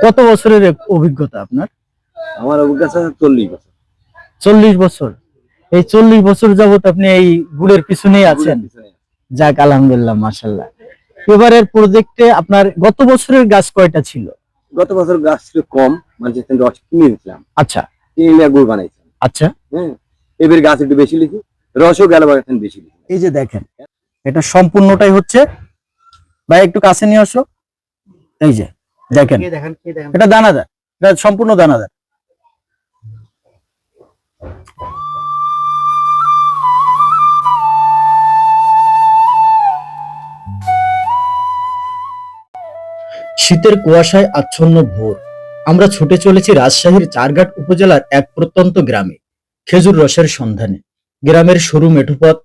কত বছরের অভিজ্ঞতা আপনার? আমার অভিজ্ঞতা 40 বছর। 40 বছর। এই 40 বছর যাবত আপনি এই গুড়ের পিছনেই আছেন? যাক, আলহামদুলিল্লাহ, মাশাআল্লাহ। এবারের প্রজেক্টে আপনার গত বছরের গাছ কয়টা ছিল? গত বছর গাছ ছিল কম, মানে রস কিনে দিয়েছিলাম। আচ্ছা, কিনে নিয়ে গুড় বানাইছিলাম। আচ্ছা। হ্যাঁ, এবার গাছ একটু বেশি লিখি, রসও গেল এখন বেশি লিখি। এই যে দেখেন, এটা সম্পূর্ণটাই হচ্ছে, ভাই একটু কাছে নিয়ে আসো। এই যে দেখেন, এটা দানাদার, এটা সম্পূর্ণ দানাদার। শীতের কুয়াশায় আচ্ছন্ন ভোর, আমরা ছুটে চলেছি রাজশাহীর চারঘাট উপজেলার এক প্রত্যন্ত গ্রামে খেজুর রসের সন্ধানে। গ্রামের সরু মেঠোপথ,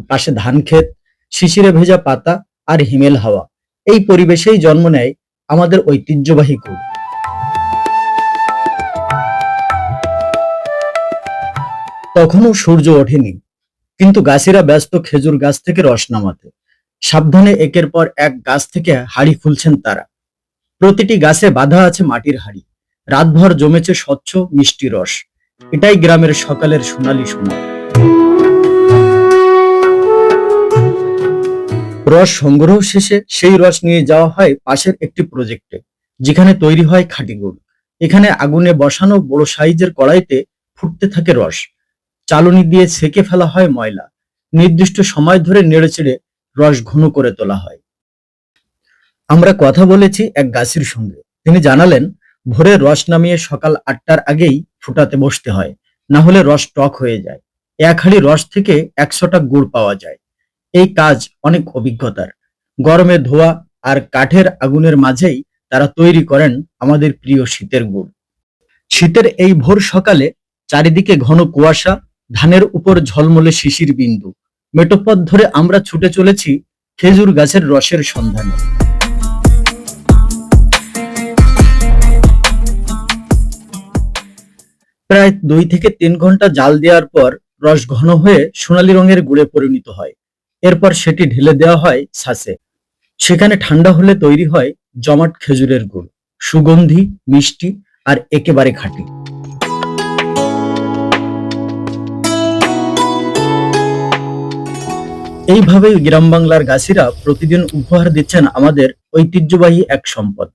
পাশে ধান ক্ষেত, শিশিরে ভেজা পাতা আর হিমেল হাওয়া, এই পরিবেশেই জন্ম নেয় আমাদের ঐতিহ্যবাহী গুড়। তখনও সূর্য ওঠেনি, কিন্তু গাছেরা ব্যস্ত খেজুর গাছ থেকে রস নামাতে। সাবধানে একের পর এক গাছ থেকে হাড়ি খুলছেন তারা। প্রতিটি গাছে বাঁধা আছে মাটির হাড়ি, রাতভর জমেছে স্বচ্ছ মিষ্টি রস। এটাই গ্রামের সকালের সোনালী সময়। রস সংগ্রহ শেষে সেই রস নিয়ে যাওয়া হয় পাশের একটি প্রজেক্টে, যেখানে তৈরি হয় খাঁটি গুড়। এখানে আগুনে বসানো বড় সাইজের কড়াইতে ফুটতে থাকে রস, চালনি দিয়ে ছেঁকে ফেলা হয় ময়লা, নির্দিষ্ট সময় ধরে নেড়েচেড়ে রস ঘন করে তোলা হয়। আমরা কথা বলেছি এক গাছের সঙ্গে, তিনি জানালেন ভোরে রস নামিয়ে সকাল 8টার আগেই ফুটাতে বসতে হয়, না হলে রস টক হয়ে যায়। এক হাঁড়ি রস থেকে 100টা গুড় পাওয়া যায়। এই কাজ অনেক অভিজ্ঞতার। গরমে ধোয়া আর কাঠের আগুনের মাঝেই তারা তৈরি করেন আমাদের প্রিয় শীতের গুড়। শীতের এই ভোর সকালে চারিদিকে ঘন কুয়াশা, ধানের উপর ঝলমলে শিশির বিন্দু। মেঠোপথ ধরে আমরা ছুটে চলেছি খেজুর গাছের রসের সন্ধানে। প্রায় 2 থেকে 3 ঘন্টা জাল দেওয়ার পর রস ঘন হয়ে সোনালী রঙের গুড়ে পরিণত হয়। এরপর সেটি ঢেলে দেওয়া হয় ছাঁচে। সেখানে ঠান্ডা হলে তৈরি হয় জমাট খেজুরের গুড়, সুগন্ধি, মিষ্টি আর একেবারে খাঁটি। এইভাবেই গ্রাম বাংলার গাছিরা প্রতিদিন উপহার দিচ্ছেন আমাদের ঐতিহ্যবাহী এক সম্পদ।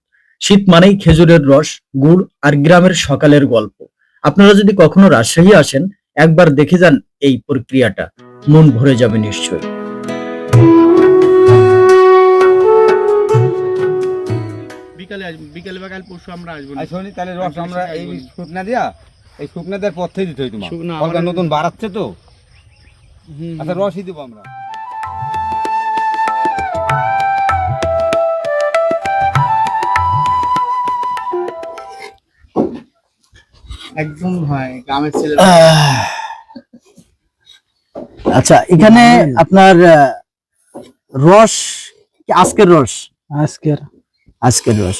শীত মানেই খেজুরের রস, গুড় আর গ্রামের সকালের গল্প। আপনারা যদি কখনো রাজশাহী আসেন, একবার দেখে যান এই প্রক্রিয়াটা, মন ভরে যাবে নিশ্চয়। বিকালে বা কাল পরশু আমরা আসবো। শনি তাহলে রস আমরা এই শুকনা দিয়া, এই শুকনা দেওয়ার পর থেকে দিতে হয় তোমার, নতুন বাড়াচ্ছে তো। আচ্ছা, রসই দিব আমরা। একদম হয় গ্রামের ছেলে। আচ্ছা, এখানে আপনার রস আজকের রস, আজকের রস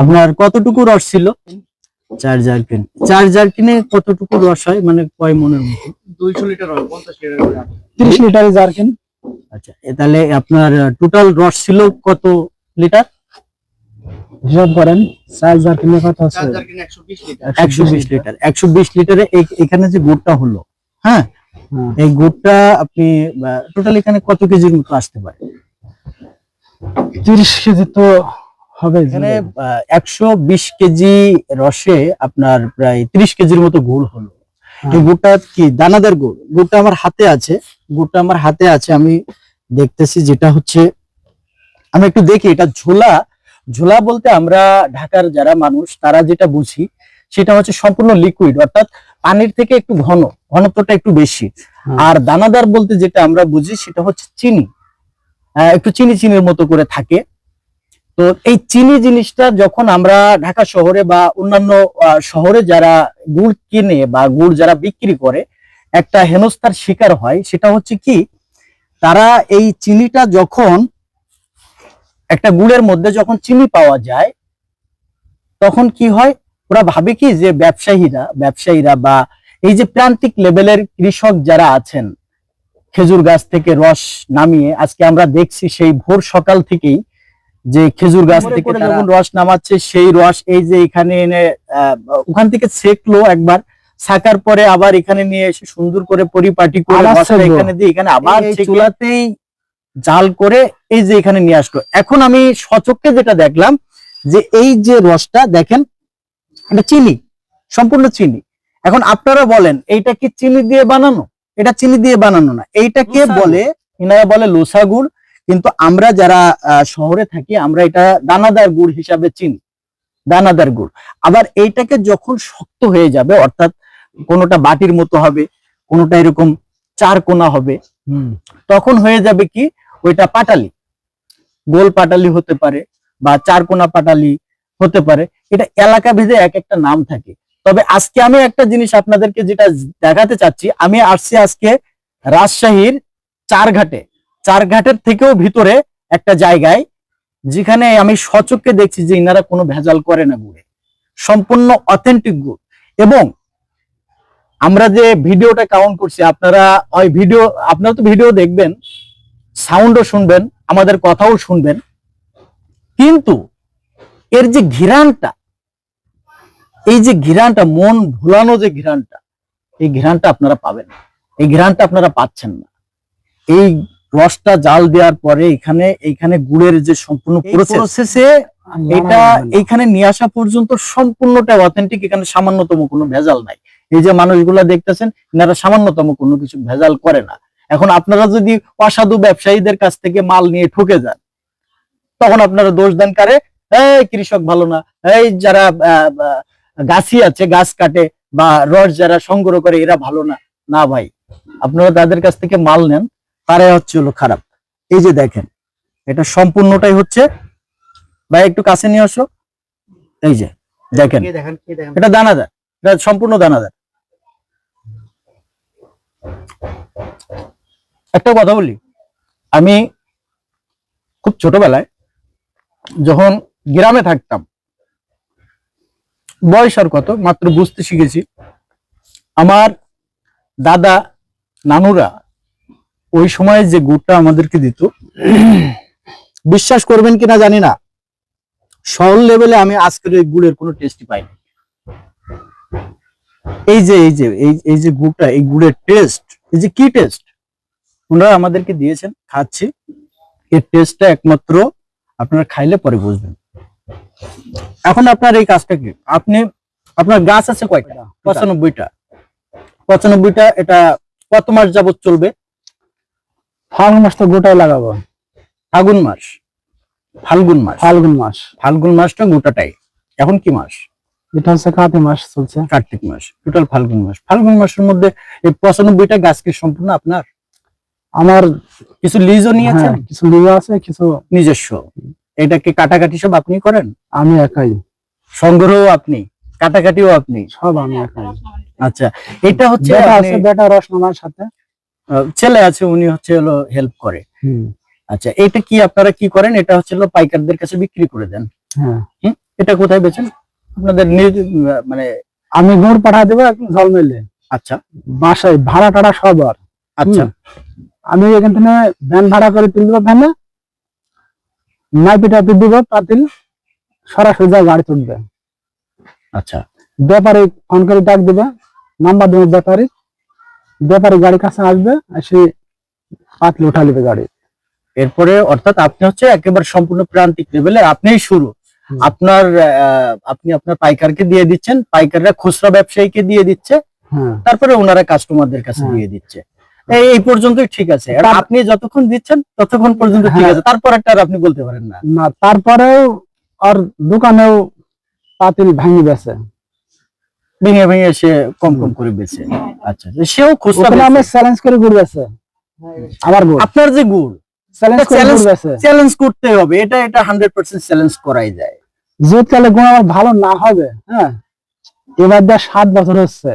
আপনার কতটুকু রস ছিল? 4 জারকিন। 4 জারকিনে কতটুকু রস হয়, মানে কয় মনের মতো? 200 লিটার হয়, 50 লিটার করে। 30 লিটারের জারকিন। আচ্ছা, তাহলে আপনার টোটাল রস ছিল কত লিটার হিসাব করেন? 4 জারকিনে কত আছে? 4 জারকিনে 120 লিটার। 120 লিটার। 120 লিটারে এখানে যে গুড়টা হলো, হ্যাঁ, এই গুড়টা আপনি টোটাল এখানে কত কেজির মতো আসতে পারে? 30 কেজি তো হবে। এখানে 120 কেজি রসে আপনার প্রায় 30 কেজির মতো গুড় হলো। এই গুড়টা কি দানাদার গুড়? গুড়টা আমার হাতে আছে, গুড়টা আমার হাতে আছে, আমি দেখতেছি। যেটা হচ্ছে, আমি একটু দেখি, এটা ঝোলা। ঝোলা বলতে আমরা ঢাকার যারা মানুষ তারা যেটা বুঝি, সেটা হচ্ছে সম্পূর্ণ লিকুইড, অর্থাৎ পানির থেকে একটু ঘন, ঘনত্বটা একটু বেশি। আর দানাদার বলতে যেটা আমরা বুঝি, সেটা হচ্ছে চিনি, একটু চিনি চিনির মতো করে থাকে। তো এই চিনি জিনিসটা যখন আমরা ঢাকা শহরে বা অন্যান্য শহরে যারা গুড় কিনে বা গুড় যারা বিক্রি করে, একটা হেনস্থার শিকার হয়। সেটা হচ্ছে কি, তারা এই চিনিটা যখন একটা গুড়ের মধ্যে যখন চিনি পাওয়া যায়, তখন কি হয়, ওরা ভাবে কি যে ব্যবসায়ীরা বা এই যে প্রান্তিক লেভেলের কৃষক যারা আছেন, খেজুর গাছ থেকে রস নামিয়ে, আজকে আমরা দেখছি সেই ভোর সকাল থেকেই যে খেজুর গাছ থেকে যখন রস নামাচ্ছে সেই রস এই যে এখানে এনে ওখান থেকে ছেঁকলো একবার, ছাকার পরে আবার এখানে নিয়ে এসে সুন্দর করে পরিপাটি করে আবার রসটা ছেঁকলো। এখানে দিয়ে এখানে আবার চুলাতেই জাল করে এই যে এখানে নিয়ে আসলো। এখন আমি সচক্ষে যেটা দেখলাম যে এই যে রসটা দেখেন, এটা চিনি, সম্পূর্ণ চিনি। এখন আপনারা বলেন এইটা কি চিনি দিয়ে বানানো? এটা চিনি দিয়ে বানানো না, এইটাকে বলে, এনারা বলে লোসা গুড়, কিন্তু আমরা যারা শহরে থাকি আমরা এটা দানাদার গুড় হিসাবে চিনি, দানাদার গুড়। আবার এইটাকে যখন শক্ত হয়ে যাবে, অর্থাৎ কোনোটা বাটির মতো হবে, কোনোটা এরকম চার কোনা হবে, তখন হয়ে যাবে কি ওইটা পাটালি, গোল পাটালি হতে পারে বা চার কোনা পাটালি হতে পারে। এটা এলাকা ভেদে এক একটা নাম থাকে। তবে আজকে আমি একটা জিনিস আপনাদেরকে যেটা দেখাতে চাচ্ছি, আমি আসছি আজকে রাজশাহীর চারঘাটের থেকেও ভিতরে একটা জায়গায়, যেখানে আমি সচক্ষে দেখছি যে ইনারা কোনো ভেজাল করে না গুড়ে, সম্পূর্ণ অথেন্টিক গুড়। এবং আমরা যে ভিডিওটা কাউন্ট করছি, আপনারা তো ভিডিও দেখবেন, সাউন্ডও শুনবেন, আমাদের কথাও শুনবেন, কিন্তু এর যে ঘিরানটা, এই যে ঘিরানটা, মন ভুলানো যে ঘিরানটা, এই ঘিরানটা আপনারা পাবেন, এই ঘিরানটা আপনারা পাচ্ছেন না। এই রসটা জাল দেওয়ার পরে এইখানে গুড়ের যে সম্পূর্ণ প্রসেসে এটা এইখানে নিয়ে আসা পর্যন্ত সম্পূর্ণটা অথেন্টিক, এখানে সামান্যতম কোনো ভেজাল নাই। এই যে মানুষগুলা দেখতেছেন, এনারা সামান্যতম কোনো কিছু ভেজাল করে না। এখন আপনারা যদি অসাধু ব্যবসায়ীদের কাছ থেকে মাল নিয়ে ঠকে যান, তখন আপনারা দোষ দেন কারে? এই কৃষক ভালো না, এই যারা গাছি আছে, গাছ কাটে বা রস যারা সংগ্রহ করে, এরা ভালো না। না ভাই, আপনারা তাদের কাছ থেকে মাল নেন, তারাই হচ্ছে হলো খারাপ। এই যে দেখেন, এটা সম্পূর্ণটাই হচ্ছে, ভাই একটু কাছে নিয়ে আসো, এই যে দেখেন, এটা দানাদার, এটা সম্পূর্ণ দানাদার। একটা কথা বলি, আমি খুব ছোটবেলায় যখন গ্রামে থাকতাম, বয়স আর কত, মাত্র বুঝতে শিখেছি, আমার দাদা নানুরা ওই সময় যে গুড়টা আমাদেরকে দিত, বিশ্বাস করবেন কিনা জানি না, শহর লেভেলে আমি আজকের এই গুড়ের কোনো টেস্টই পাইনি। এই যে গুড়টা, এই গুড়ের টেস্ট, এই যে কি টেস্ট ওনারা আমাদেরকে দিয়েছেন, খাচ্ছি, এর টেস্টটা একমাত্র আপনারা খাইলে পরে বুঝবেন। এখন আপনার এই কাজটা কি, আপনার গাছ আছে কয়টা? 95টা। এটা কত মাস যাবত চলবে? ফাল্গুন মাস তো গোটাই লাগাবো। ফাল্গুন মাসটা গোটাটাই। এখন কি মাস? এটা হচ্ছে কার্তিক মাস চলছে। কার্তিক মাস, টোটাল ফাল্গুন মাসের মধ্যে এই 95টা গাছ কি সম্পূর্ণ আপনার? আমার কিছু লিজও নিয়েছেন? কিছু লিজ আছে, কিছু নিজস্ব। এটাকে কাটাকাটি সব আপনি করেন? আমি একাই। সংগ্রহ আপনি, কাটাকাটিও আপনি? সব আমি একাই। আচ্ছা, এটা হচ্ছে বেটা রস নামার সাথে ছেলে আছে, উনি হচ্ছে হলো হেল্প করে। আচ্ছা, এটা কি আপনারা কি করেন? এটা হচ্ছে হলো পাইকারদের কাছে বিক্রি করে দেন? হ্যাঁ। এটা কোথায় বেচেন আপনাদের? মানে আমি গুড় পাঠা দেবো একদম ঝলমেলে। আচ্ছা, বাসায় ভাড়া টাড়া সব। আর আচ্ছা, আমি এখান থেকে ভ্যান ভাড়া করে তুলবো, ভ্যানে মাইপিটা দিব, পাতিল সরাসরি যা গাড়ি তুলবে। আচ্ছা, ব্যাপারে ফোন করে ডাক দেবে, নাম্বার দেবে ব্যাপারে গাড়ি কাছে আসবে, এসে পাতিল উঠা নেবে গাড়ি। এরপরে অর্থাৎ আপনি হচ্ছে একেবারে সম্পূর্ণ প্রান্তিক লেভেলে আপনিই শুরু। আপনি আপনার পাইকারকে দিয়ে দিচ্ছেন, পাইকাররা খুচরা ব্যবসায়ীকে দিয়ে দিচ্ছে, তারপরে ওনারা কাস্টমারদের কাছে দিয়ে দিচ্ছে। এই পর্যন্তই ঠিক আছে। আপনি যতক্ষণ দিচ্ছেন ততক্ষণ পর্যন্ত ঠিক আছে, তারপর একটা আর আপনি বলতে পারেন না। না, তারপরেও আর দোকানেও পাতিল ভেঙে বেছে, ভেঙে সে কম করে বেচে। আচ্ছা, সেও খুচরা। আমি চ্যালেঞ্জ করে গুড় বেছে। আমার গুড়, আপনার যে গুড় চ্যালেঞ্জ করতে হবে, এটা 100% চ্যালেঞ্জ করাই যায়। যদি তাহলে গুণ আমার ভালো না হবে, হ্যাঁ, এবার 7 বছর হচ্ছে,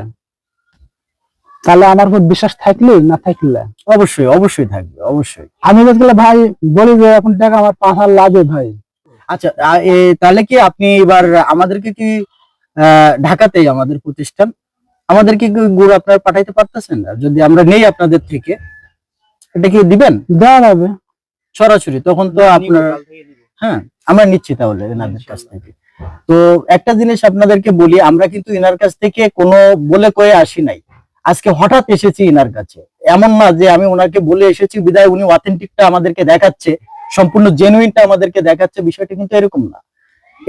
তাহলে আমার উপর বিশ্বাস থাকলে না থাকলে? অবশ্যই থাকবে, অবশ্যই। আমি বলতে ভাই বলি যে এখন টাকা আমার 5,000 লাগে ভাই। আচ্ছা, তাহলে কি আপনি এবার আমাদেরকে কি ঢাকাতেই আমাদের প্রতিষ্ঠান, আমাদেরকে কি গুড় আপনারা পাঠাইতে পারতেছেন? যদি আমরা নেই আপনাদের থেকে, এটা কি দিবেন? দেওয়া যাবে সরাসরি, তখন তো আপনার হ্যাঁ, আমরা নিচ্ছি তাহলে এনাদের কাছ থেকে। তো একটা জিনিস আপনাদেরকে বলি, আমরা কিন্তু এনার কাছ থেকে কোনো বলে কয়ে আসি নাই, আজকে হঠাৎ এসেছি এনার কাছে। এমন না যে আমি ওনাকে বলে এসেছি বিদায় উনি অথেন্টিকটা আমাদেরকে দেখাচ্ছে, সম্পূর্ণ জেনুইনটা আমাদেরকে দেখাচ্ছে, বিষয়টা কিন্তু এরকম না।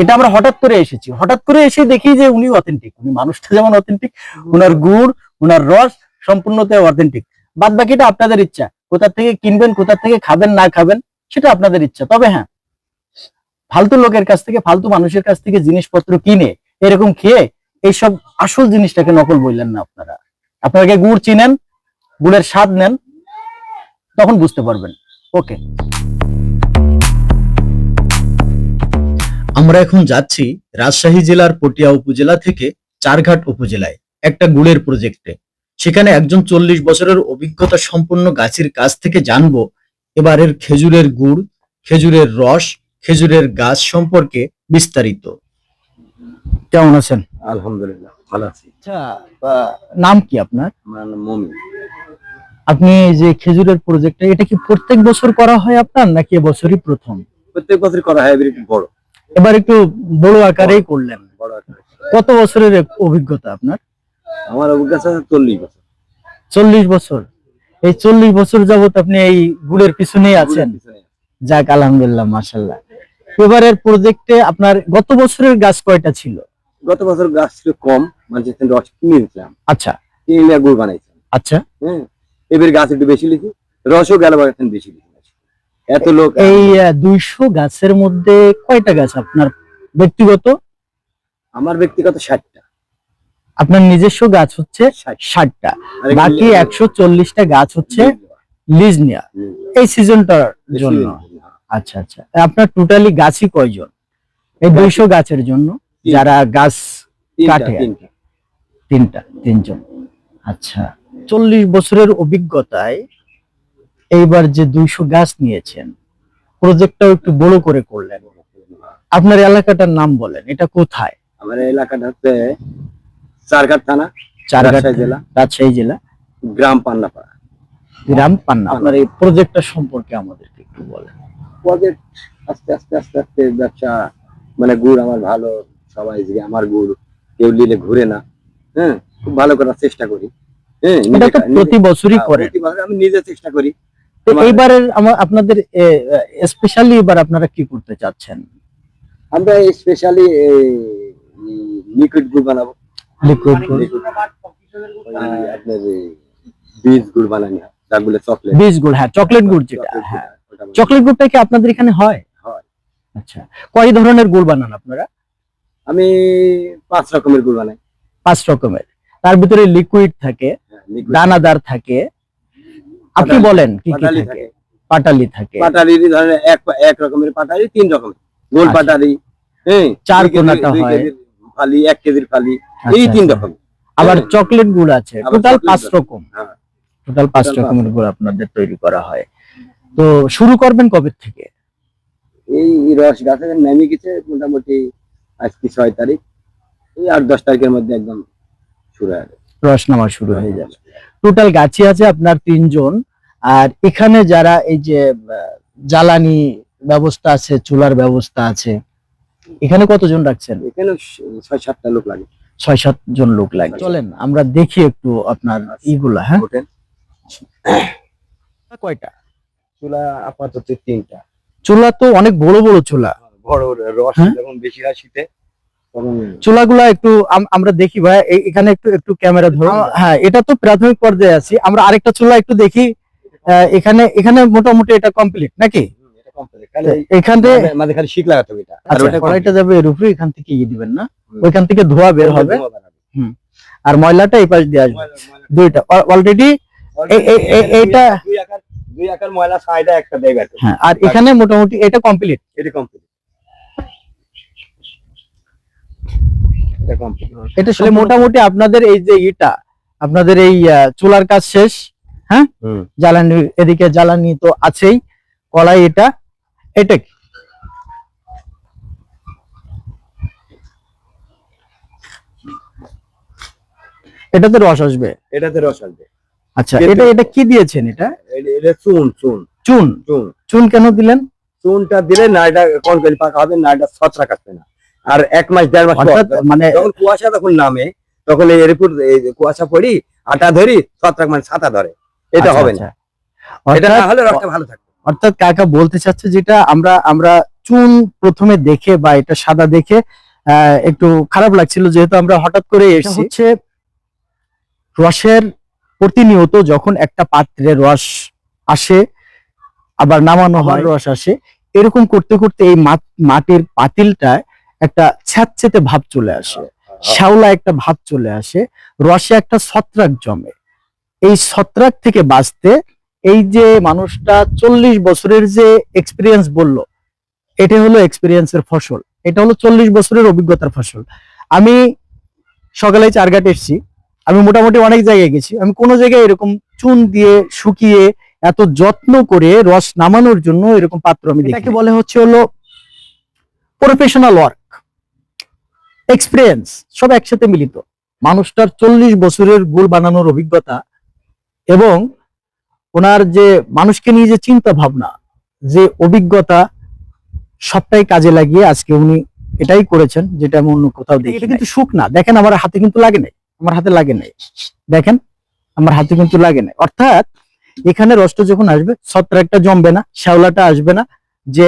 এটা আমরা হঠাৎ করে এসেছি, হঠাৎ করে এসে দেখি যে উনি অথেন্টিক, উনি মানুষটা যেমন অথেন্টিক, ওনার গুড় ওনার রস সম্পূর্ণতাই অথেন্টিক। বাদ বাকিটা আপনাদের ইচ্ছা, কোথা থেকে কিনবেন, কোথা থেকে খাবেন না খাবেন সেটা আপনাদের ইচ্ছা। তবে হ্যাঁ, ফালতু লোকের কাছ থেকে, ফালতু মানুষের কাছ থেকে জিনিসপত্র কিনে এরকম খেয়ে এইসব আসল জিনিসটাকে নকল বললেন না আপনারা। আপনাকে গুড় চিনেন, গুড়ের স্বাদ নেন, তখন বুঝতে পারবেন। ওকে, আমরা এখন যাচ্ছি রাজশাহী জেলার পটিয়া উপজেলা থেকে চারঘাট উপজেলায় একটা গুড়ের প্রজেক্টে। সেখানে একজন 40 বছরের অভিজ্ঞতা সম্পন্ন গাছের কাছ থেকে জানবো এবারের খেজুরের গুড়, খেজুরের রস, খেজুরের গাছ সম্পর্কে বিস্তারিত। কেমন আছেন? আলহামদুলিল্লাহ ভালো আছি। আচ্ছা, নাম কি আপনার? আমার নাম মমিন। আপনি যে খেজুরের প্রজেক্টটা, এটা কি প্রত্যেক বছর করা হয় আপনার, নাকি এবছরই প্রথম? প্রত্যেক বছর করা হয়, এবার একটু বড় এবার একটু বড় আকারেই করলেন। বড় আকারে। কত বছরের অভিজ্ঞতা আপনার? আমার অভিজ্ঞতা 40 বছর। 40 বছর। এই 40 বছর যাবত আপনি এই গুড়ের পিছনেই আছেন। যাক, আলহামদুলিল্লাহ, মাশাআল্লাহ। এবারের প্রজেক্টে আপনার গত বছরের গাছ কয়টা ছিল? গত বছর গাছ ছিল কম, মানে রস কিনে দিয়েছিলাম। আচ্ছা কিনে গুড় বানাইছিলাম। আচ্ছা, হ্যাঁ, এবার গাছ একটু বেশি লিখি, রসও গেল এখন বেশি লিখি। এত লোক। এই 200 গাছের মধ্যে কয়টা গাছ আপনার ব্যক্তিগত? আমার ব্যক্তিগত 60টা। আপনার নিজস্ব গাছ হচ্ছে 60টা, বাকি 140টা গাছ হচ্ছে লিজ নেওয়া এই সিজনটার জন্য। আচ্ছা আচ্ছা, আপনার টোটালি গাছই কয়জন এই 200 গাছের জন্য যারা গাছ কাটে? তিনজন। আচ্ছা, 40 বছরের অভিজ্ঞতায় এইবার যে 200 গাছ নিয়েছেন, প্রজেক্টটাও একটু বড় করে করলেন। আপনার এলাকাটার নাম বলেন, এটা কোথায়? আমার এলাকাটা হচ্ছে চারঘাট থানা, চারঘাট জেলা, রাজশাহী জেলা, গ্রাম পান্নাপাড়া। গ্রাম পান্না। আপনার এই প্রজেক্টটা সম্পর্কে আমাদেরকে একটু বলেন। প্রজেক্ট আস্তে আস্তে আস্তে আস্তে ব্যবসা, মানে গুড় আমার ভালো, সবাই যে আমার গুড় কেউ নিলে ঘুরে না। হ্যাঁ, খুব ভালো করার চেষ্টা করি। হ্যাঁ, এটা তো প্রতি বছরই করেন। আমি নিজে চেষ্টা করি। তো এইবারের আপনাদের স্পেশালি এবার আপনারা কি করতে চাচ্ছেন? আমরা স্পেশালি লিকুইড গুড় বানাবো। লিকুইড গুড়, আপনার বীজ গুড় বানানি হয়, যাগুলো চকলেট বীজ গুড়। হ্যাঁ, চকলেট গুড় যেটা। হ্যাঁ, চকলেট গুড়টা কি আপনাদের এখানে হয়? হয়। আচ্ছা, কয় ধরনের গুড় বানান আপনারা? আমি 5 রকমের গুড় বানাই। 5 রকমের। তার ভিতরে লিকুইড থাকে, দানাদার থাকে, আপনি বলেন কি কি থাকে? পাটালি থাকে। পাটালি ধরেন এক রকমের পাটালি, 3 রকমের গোল পাটালি। হ্যাঁ, 4 কোনাটা হয়, ফালি 1 কেজির ফালি, এই 3 রকম। আবার চকলেট গুড় আছে, টোটাল 5 রকম। হ্যাঁ, টোটাল 5 রকমের গুড় আপনাদের তৈরি করা হয়। তো শুরু করবেন কবে থেকে? এই রস গাছে নেমে গেছে মোটামুটি আজকে 6 তারিখ, এই 8-10 তারিখের মধ্যে একদম শুরু হয়ে যাবে, রস নামা শুরু হয়ে যাবে। টোটাল গাছি আছে আপনার 3 জন। আর এখানে যারা এই যে জ্বালানি ব্যবস্থা আছে, চুলার ব্যবস্থা আছে, এখানে কতজন রাখছেন? এখানে 6-7টা লোক লাগে। 6-7 জন লোক লাগে। চলেন আমরা দেখি একটু আপনার ইগুলা। হ্যাঁ, কয়টা চুলা? আপাতত 3টা। চুলা তো অনেক বড় বড় চুলা। বড় রস হ্যাঁ? যখন বেশি হয় শীতে তখন চুলাগুলা একটু আমরা দেখি ভাই, এখানে একটু ক্যামেরা ধরো। হ্যাঁ, এটা তো প্রাথমিক পর্যায়ে আছি আমরা। আরেকটা চুলা একটু দেখি। এখানে মোটামুটি এটা কমপ্লিট নাকি? এটা কমপ্লিট, খালি এখানে মাঝে খালি শিক লাগাতে হবে। এটা আর আচ্ছা, ওটা কড়াইটা যাবে এর উপরে, এখান থেকে দিবেন না, ওইখান থেকে ধোয়া বের হবে, আর ময়লাটা এই পাশ দিয়ে আসবে। দুইটা অলরেডি এইটা 2 আকার ময়লা সাইডে একটা দেবে। হ্যাঁ, আর এখানে মোটামুটি এটা কমপ্লিট। এটা কমপ্লিট, এটা কমপ্লিট। এটা আসলে মোটামুটি আপনাদের এই যে আপনাদের এই চুলার কাজ শেষ। হ্যাঁ, জ্বালানি এদিকে জ্বালানি তো আছেই, কড়াই এটা কি এটাতে রস আসবে? এটাতে রস আসবে। আচ্ছা, এটা কি দিয়েছেন? এটা এটা চুন চুন চুন। চুন চুন কেন দিলেন? চুনটা দিলে নাড়িটা কোন করে পাকা হবে, নাড়িটা ছত্রাক আসবে না। আর 1 মাস 1.5 মাস পর অর্থাৎ মানে যখন কুয়াশা তখন নামে, তখন এর উপর এই যে কুয়াশা পড়ি আটা ধরি, ছত্রাক মানে ছাতা ধরে, এটা আচ্ছা, হবে না। আচ্ছা। এটা অর্থাৎ না হলে রসটা ভালো থাকবে। অর্থাৎ কাকা বলতে চাচ্ছে যেটা আমরা চুন প্রথমে দেখে বা এটা সাদা দেখে একটু খারাপ লাগছিল, যেহেতু আমরা হঠাৎ করে এসেছি। হচ্ছে রসের প্রতিনিয়ত যখন একটা পাত্রে রস আসে আবার নামানো হয়, রস আসে, এরকম করতে করতে এই মাটির পাতিলটায় একটা ছ্যাঁতছেতে ভাব চলে আসে, শ্যাওলা একটা ভাব চলে আসে, রসে একটা ছত্রাক জমে। এই ছত্রাক থেকে বাঁচতে এই যে মানুষটা 40 বছরের যে এক্সপিরিয়েন্স বললো, এটা হলো এক্সপিরিয়েন্সের ফসল, এটা হলো 40 বছরের অভিজ্ঞতার ফসল। আমি সকালে চারঘাট এসেছি, আমি মোটামুটি অনেক জায়গায় গেছি, আমি কোনো জায়গায় এরকম চুন দিয়ে শুকিয়ে এত যত্ন করে রস নামানোর জন্য এরকম পাত্র আমি দেখি। এটাকে বলে হচ্ছে হলো প্রফেশনাল ওয়ার্ক, এক্সপিরিয়েন্স সব একসাথে মিলিত। মানুষটার 40 বছরের গুড় বানানোর অভিজ্ঞতা এবং ওনার যে মানুষকে নিয়ে যে চিন্তা ভাবনা, যে অভিজ্ঞতা, সবটাই কাজে লাগিয়ে আজকে উনি এটাই করেছেন, যেটা আমি অন্য কোথাও দেখি। এটা কিন্তু শুকনা, দেখেন আমার হাতে কিন্তু লাগে নাই, আমার হাতে লাগে নাই, দেখেন আমার হাতে কিন্তু লাগে নাই। অর্থাৎ এখানে রসটা যখন আসবে ছত্রাকটা জমবে না, শ্যাওলাটা আসবে না, যে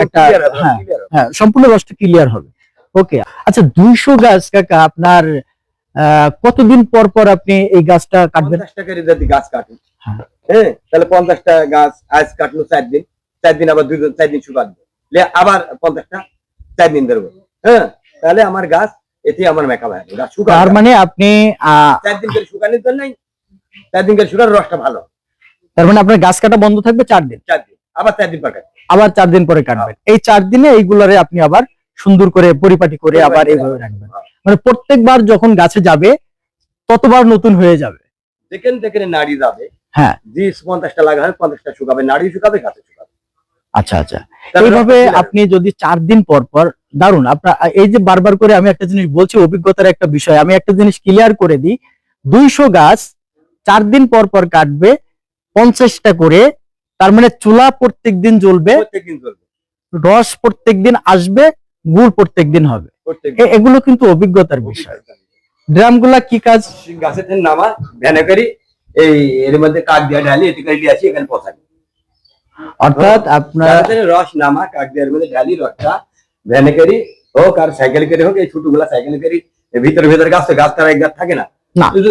একটা হ্যাঁ সম্পূর্ণ রসটা ক্লিয়ার হবে। ওকে, আচ্ছা 200 গাছ কাকা আপনার কতদিন পর পর আপনি এই গাছটা কাটবেন? 50 টাকার যদি গাছ কাটি, হ্যাঁ। হ্যাঁ, তাহলে 50টা গাছ আজ কাটলো 4 দিন, 4 দিন আবার 4 দিন শুকাবে, আবার 50টা 4 দিন ধরবো, হ্যাঁ, তাহলে আমার গাছ এতে আমার মেকা ভাই গাছ শুকাবে। তার মানে আপনি 4 দিন করে শুকানোর জন্য 4 দিন করে শুকানোর রসটা ভালো। তার মানে আপনার গাছ কাটা বন্ধ থাকবে 4 দিন, 4 দিন আবার 4 দিন পর কাটবে, আবার 4 দিন পরে কাটবেন। এই 4 দিনে এইগুলারে আপনি আবার সুন্দর করে পরিপাটি করে আবার এইভাবে রাখবেন। মানে প্রত্যেকবার যখন গাছে যাবে ততবার নতুন হয়ে যাবে। যেখানে যেখানে নাড়ি যাবে, হ্যাঁ, যে 50টা লাগা হয় 50টা শুকাবে, নাড়ি শুকাবে, গাছে শুকাবে। আচ্ছা আচ্ছা, এইভাবে আপনি যদি 4 দিন পর পর, দারুন আপনার এই যে বারবার করে আমি একটা জিনিস বলছি, অভিজ্ঞতার একটা বিষয়, আমি একটা জিনিস ক্লিয়ার করে দিই। 200 গাছ 4 দিন পর পর কাটবে, 50টা করে, তার মানে চুলা প্রত্যেকদিন জ্বলবে, প্রত্যেকদিন চলবে, রস প্রত্যেকদিন আসবে, গুড় প্রত্যেকদিন হবে। এগুলো কিন্তু অভিজ্ঞতার বিষয়। ড্রামগুলা কি কাজ? গাছের থেকে নামা ভ্যানে করি, এই এর মধ্যে কাঠ দিয়ে ঢালি, এটি করে দিয়ে আসি, এখানে পচাই। অর্থাৎ আপনার রস নামা কাঠ দিয়ে মধ্যে ঢালি, রসটা ভ্যানে করি হোক আর সাইকেল করে হোক, এই ছোটগুলা সাইকেল করি, ভিতরে ভিতরে গাছ, গাছ তারা এক গাছ থাকে না, শুধু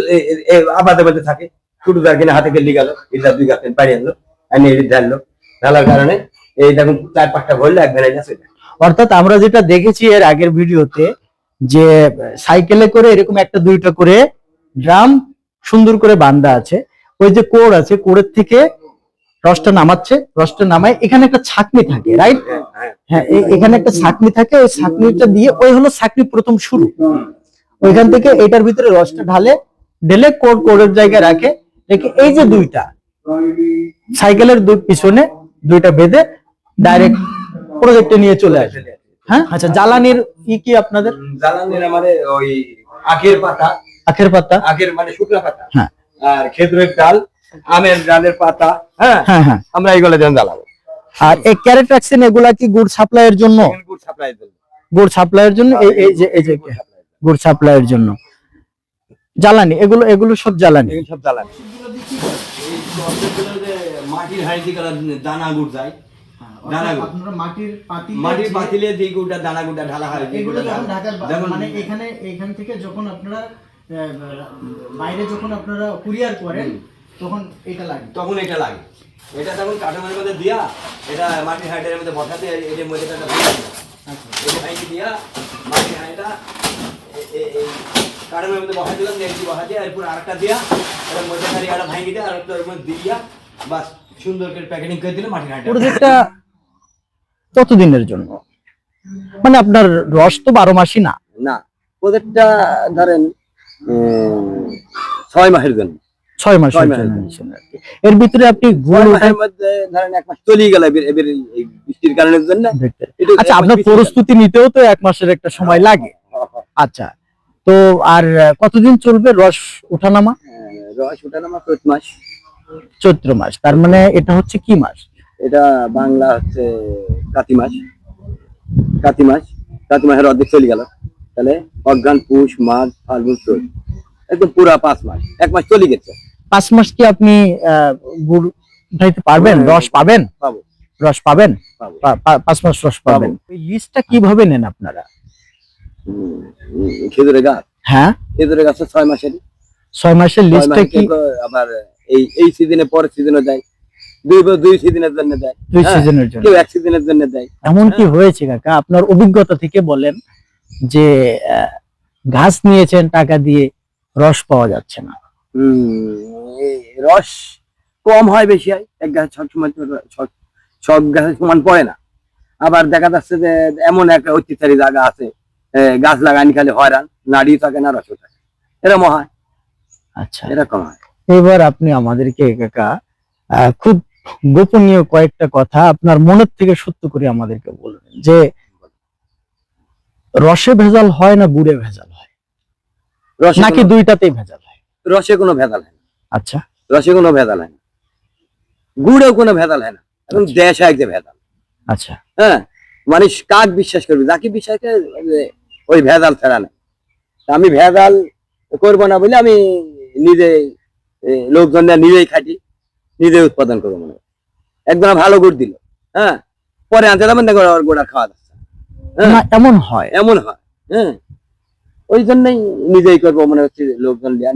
আবাদের মধ্যে থাকে, ছোট যার কিনা হাতে গেলি গেল, এটা 2 গাছ পাড়ি আনলো, আমি এটি ঢাললো, ঢালার কারণে এই দেখুন 4-5টা ভরলে এক ভ্যানে যাচ্ছে। অর্থাৎ আমরা যেটা দেখেছি এর আগের ভিডিওতে, যে সাইকেলে করে এরকম 1-2টা করে ড্রাম সুন্দর করে বাঁধা আছে, ওই যে কোড় আছে, কোড়ের থেকে রসটা নামাচ্ছে, রসটা নামায় এখানে একটা ছাঁকনি থাকে, রাইট? হ্যাঁ, এখানে একটা ছাঁকনি থাকে, ওই ছাঁকনিটা দিয়ে, ওই হলো ছাঁকনি প্রথম শুরু, ওইখান থেকে এটার ভিতরে রসটা ঢেলে কোড়ের জায়গায় রাখে, রেখে এই যে 2টা সাইকেলের পিছনে 2টা বেঁধে ডাইরেক্ট প্রজেক্টে নিয়ে চলে আসে। হ্যাঁ, আচ্ছা, জ্বালানির কি আপনাদের? জ্বালানির আমাদের ওই আখের পাতা, আখের মানে শুকনা পাতা, হ্যাঁ, আর খেজুরের ডাল, আমের ডালের পাতা, হ্যাঁ হ্যাঁ হ্যাঁ, আমরা এইগুলো দিয়ে জ্বালাবো। আর এই ক্যারেট্রাক্সিন এগুলা কি গুড় সাপ্লাইয়ের জন্য? গুড় সাপ্লাই দেব, গুড় সাপ্লাইয়ের জন্য, এই যে গুড় সাপ্লাইয়ের জন্য জ্বালানি, এগুলো সব জ্বালানি, সব জ্বালানি। মাটির হাড়ি দানা গুড় যায়, দানা গুড় আপনারা মাটির পাতিলে দিয়ে গুড়টা দানা গুড়টা ঢালা হয়, মানে এখান থেকে যখন আপনারা বাইরে যখন আপনারা কুরিয়ার করেন তখন এটা লাগে, এটা তখন কাঠামোর মধ্যে দিয়া, এটা মাটির হাঁড়িটার মধ্যে বসাতে, এটার মধ্যে এটা ভাঙি দিয়া মাটির হাঁড়িটা কাঠামোর মধ্যে বসা দিলাম, একটি বসা দিয়ে এরপর আরেকটা দিয়া, এটার মধ্যে খালি একটা ভাঙি দিয়ে আরেকটা এর মধ্যে দিয়া, বাস সুন্দর করে প্যাকেটিং করে দিলে মাটির হাঁড়িটা। প্রজেক্টটা কতদিনের জন্য? মানে আপনার রস তো 12 মাসই না, প্রজেক্টটা ধরেন 6 মাসের জন্য, 6 মাসের জন্য। এর ভিতরে আপনি গুড় মধ্যে ধরেন 1 মাস চলেই গেল এবার এই বৃষ্টির কারণের জন্য। আচ্ছা, আপনার প্রস্তুতি নিতেও তো 1 মাসের একটা সময় লাগে। আচ্ছা, তো আর কতদিন চলবে রস ওঠানামা? রস ওঠানামা চৈত্র মাস। চৈত্র মাস, তার মানে এটা হচ্ছে কি মাস? এটা বাংলা হচ্ছে কাতি মাস। কাতি মাসের অর্ধেক চলে গেল, তাহলে অঘ্রান, পুষ, মাঘ, ফাল্গুন, চৈত, একদম পুরা 5 মাস, 1 মাস চলে গেছে। 5 মাস কি আপনি গুড় উঠাইতে পারবেন? রস পাবেন? পাবো রস পাবেন? পাবো 5 মাস রস পাবেন। ওই লিস্টটা কিভাবে নেন আপনারা? খেজুরের গাছ, হ্যাঁ, খেজুরের গাছ 6 মাসেরই। 6 মাসের 6 লিস্টটা মাসে কি আবার এই সিজনে পরের সিজনে দেয়, দুই সিজনের জন্য দেয়, 2 হ্যাঁ, সিজনের জন্য? কেউ 1 সিজনের জন্য দেয়। এমন কি হয়েছে কাকা, আপনার অভিজ্ঞতা থেকে বলেন যে গাছ নিয়েছেন টাকা দিয়ে, রস পাওয়া যাচ্ছে না? এই রস কম হয় বেশি হয়, এক গাছ সবসময় তো সব গাছের সমান পড়ে না। আবার দেখা যাচ্ছে যে এমন একটা অত্যাচারী জায়গা আছে, গাছ লাগানি খালি হয়রান, নাড়ি থাকে না, রসও থাকে, এরকম হয়। আচ্ছা, এরকম হয়। এবার আপনি আমাদেরকে কাকা খুব গোপনীয় কয়েকটা কথা আপনার মনের থেকে সত্য করে আমাদেরকে বলবেন, যে রসে ভেজাল হয় না গুড়ে ভেজাল হয়, রসে নাকি দুইটাতেই ভেজাল হয়? রসে কোনো ভেজাল হয় না, আচ্ছা, রসে কোনো ভেজাল হয় না, গুড়েও কোনো ভেজাল হয় না, এবং দেশ এক যে ভেজাল। আচ্ছা, হ্যাঁ, মানুষ কাক বিশ্বাস করবে, যাকে বিশ্বাস করে ওই ভেজাল ছাড়া না। তা আমি ভেজাল করবো না বলে আমি নিজে লোকজন নিজেই খাটি, নিজে উৎপাদন করবো মনে হয়। একদম ভালো গুড় দিল, হ্যাঁ, পরে আনতে যাবেন না ওর গোড়া খাওয়া যাচ্ছে, হ্যাঁ, না এমন হয়? এমন হয়, হ্যাঁ। ওই জন্যই নিজেই করবো মনে হচ্ছে, লোকজন লিয়া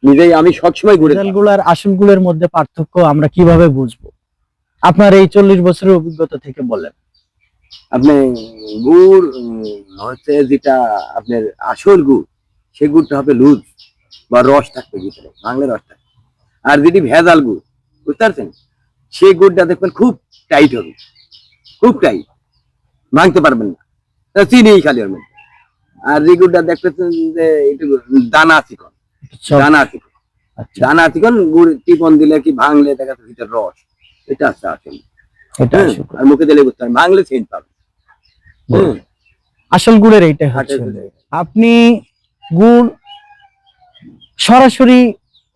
নিজেই আমি সবসময় ঘুরে। ভেজাল গুড় আর আসল গুড়ের মধ্যে পার্থক্য আমরা কিভাবে বুঝবো? আপনার এই 40 বছরের অভিজ্ঞতা থেকে বলেন। আপনি গুড় হচ্ছে যেটা আপনার আসল গুড়, সে গুড়টা হবে লুজ বা রস থাকবে ভিতরে, ভাঙলে রস থাকবে। আর যদি ভেজাল গুড়, বুঝতে পারছেন, সেই গুড়টা দেখবেন খুব টাইট হবে, খুব টাইট, ভাঙতে পারবেন না, চিনি খালি ওর মধ্যে। আর যে গুড়টা দেখতেছেন যে একটু দানা চিকন, দানা চিকন, আচ্ছা, দানা চিকন গুড় টিপন দিলে কি ভাঙলে দেখা যাচ্ছে ভিতরে রস, এটা আছে আসল। এটা হ্যাঁ, আসল গুড়। আর মুখে দিলে বুঝতে পারবেন, ভাঙলে সেন্ট পাবেন। হুম, আসল গুড়ের এইটাই হচ্ছে। হাটের গুড়। আপনি গুড় সরাসরি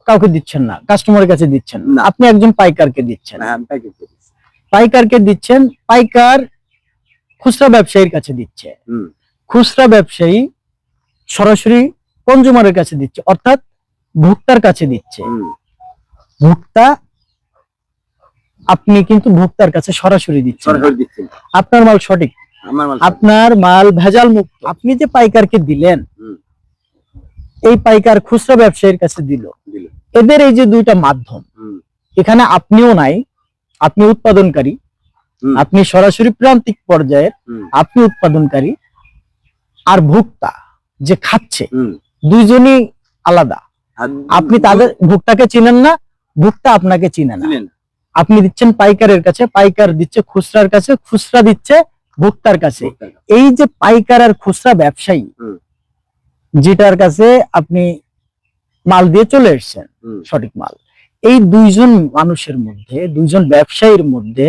কাউকে দিচ্ছেন না, কাস্টমারের কাছে দিচ্ছেন না, না। আপনি একজন পাইকারকে দিচ্ছেন। হ্যাঁ, আমি প্যাকেট করি। পাইকারকে দিচ্ছেন, পাইকার খুচরা ব্যবসায়ীর কাছে দিচ্ছে, হুম, খুচরা ব্যবসায়ী সরাসরি কনজুমারের কাছে দিচ্ছে, অর্থাৎ ভোক্তার কাছে দিচ্ছে। হুম, ভোক্তা, আপনি কিন্তু ভোক্তার কাছে সরাসরি দিচ্ছেন না। সরাসরি দিচ্ছি না। আপনার মাল সঠিক, আমার মাল আপনার মাল ভেজাল মুক্ত। আপনি যে পাইকারকে দিলেন, হুম, এই পাইকার খুচরা ব্যবসায়ীর কাছে দিল, দিল। এদের এই যে দুইটা মাধ্যম, হুম, এখানে আপনিও নাই, আপনি উৎপাদনকারী, হুম, আপনি সরাসরি প্রান্তিক পর্যায়ের, হুম, আপনি উৎপাদনকারী, আর ভোক্তা যে খাচ্ছে, হুম। দুইজনই আলাদা। আর আপনি তাদের ভোক্তাকে চিনেন না, ভোক্তা আপনাকে চিনে না। দিলেন। আপনি দিচ্ছেন পাইকারের কাছে, পাইকার দিচ্ছে খুচরার কাছে, খুচরা দিচ্ছে ভোক্তার কাছে। এই যে পাইকার আর খুচরা ব্যবসায়ী, হুম, যেটার কাছে আপনি মাল দিয়ে চলে এসেছেন, হুম, সঠিক মাল, এই দুইজন মানুষের মধ্যে, দুইজন ব্যবসায়ীর মধ্যে,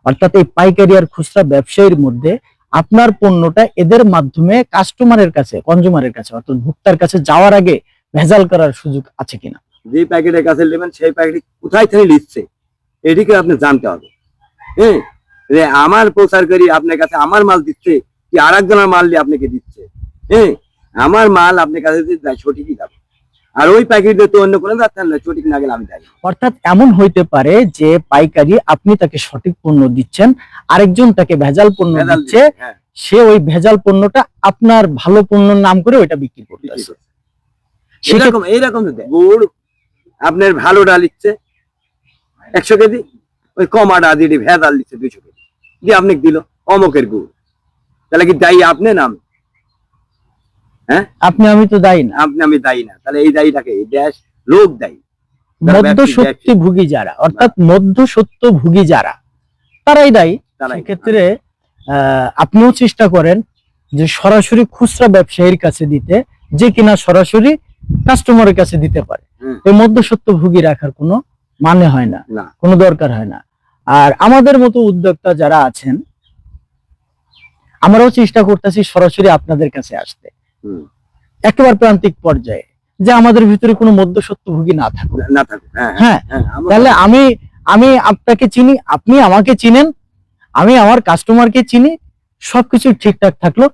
অর্থাৎ এই পাইকারি আর খুচরা ব্যবসায়ীর মধ্যে আপনার পণ্যটা এদের মাধ্যমে কাস্টমারের কাছে, কনজুমারের কাছে, অর্থাৎ ভোক্তার কাছে যাওয়ার আগে ভেজাল করার সুযোগ আছে কিনা? যে প্যাকেটের কাছে নেবেন সেই প্যাকেট কোথায় থেকে নিচ্ছে এটিকে আপনি জানতে হবে। হ্যাঁ, যে আমার প্রচারকারী আপনার কাছে আমার মাল দিচ্ছে কি আর একজনের মাল নিয়ে আপনাকে দিচ্ছে। হ্যাঁ, আমার মাল আপনার কাছে যদি যায় সঠিকই যাবে, আর ওই প্যাকেট তো অন্য কোনো যাচ্ছে না, সঠিক না গেলে আমি যাই। অর্থাৎ এমন হইতে পারে যে পাইকারি আপনি তাকে সঠিক পণ্য দিচ্ছেন, আরেকজন তাকে ভেজাল পণ্য ভেজাল দিচ্ছে, দিচ্ছে, হ্যাঁ, সে ওই ভেজাল পণ্যটা আপনার ভালো পণ্যের নাম করে ওইটা বিক্রি করতেছে। এইরকম গুড় আপনার ভালো ডাল দিচ্ছে 100 কেজি, ওই কমা ডাল দিয়ে ভেজাল দিচ্ছে 200 কেজি দিয়ে আপনি দিল অমকের গুড়, তাহলে কি দায়ী আপনি নাম? হ্যাঁ, আপনি আমি তো দায়ী না, আমি দায়ী না, তাহলে এই দায়ীটাকে এই দেশ লোক দায়ী। মধ্যসত্যি ভুগী যারা, অর্থাৎ মধ্যসত্য ভুগী যারা, তারাই দায়ী। তারাই। সেক্ষেত্রে আপনিও চেষ্টা করেন যে সরাসরি খুচরা ব্যবসায়ীর কাছে দিতে, যে কিনা সরাসরি কাস্টমারের কাছে দিতে পারে। হুম। এই মধ্যসত্য ভুগী রাখার কোনো মানে হয় না, না, কোনো দরকার হয় না। আর আমাদের মতো উদ্যোক্তা যারা আছেন, আমরাও চেষ্টা করতেছি সরাসরি আপনাদের কাছে আসতে, হুম, একেবারে প্রান্তিক পর্যায়ে, যে আমাদের ভিতরে কোনো মধ্যসত্য ভুগী না থাকুক। না থাকুক। হ্যাঁ, হ্যাঁ, হ্যাঁ, তাহলে আমি আমি আপনাকে চিনি, আপনি আমাকে চিনেন, আমি আমার কাস্টমারকে চিনি, সবকিছু ঠিকঠাক থাকলো,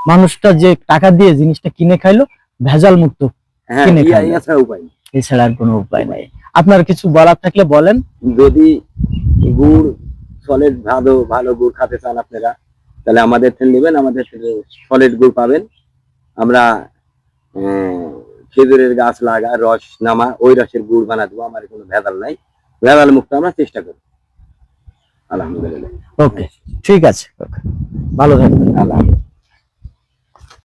মানুষটা যে টাকা দিয়ে জিনিসটা কিনে খাইলো ভেজাল মুক্ত হ্যাঁ, কিনে খাইলো, এছাড়া উপায় নেই। এছাড়া আর কোনো উপায় নাই। আপনার কিছু বলার থাকলে বলেন। যদি গুড় সলিড ভালো ভালো গুড় খেতে চান আপনারা, তাহলে আমাদের থেকে নেবেন, আমাদের থেকে সলিড গুড় পাবেন। আমরা খেজুরের গাছ লাগা, রস নামা, ওই রসের গুড় বানা দেবো, আমার কোনো ভেজাল নাই, ভেজাল মুক্ত আমরা চেষ্টা করি। আলহামদুলিল্লাহ। ওকে, ঠিক আছে, ভালো থাকবেন। আল্লাহ হাফেজ।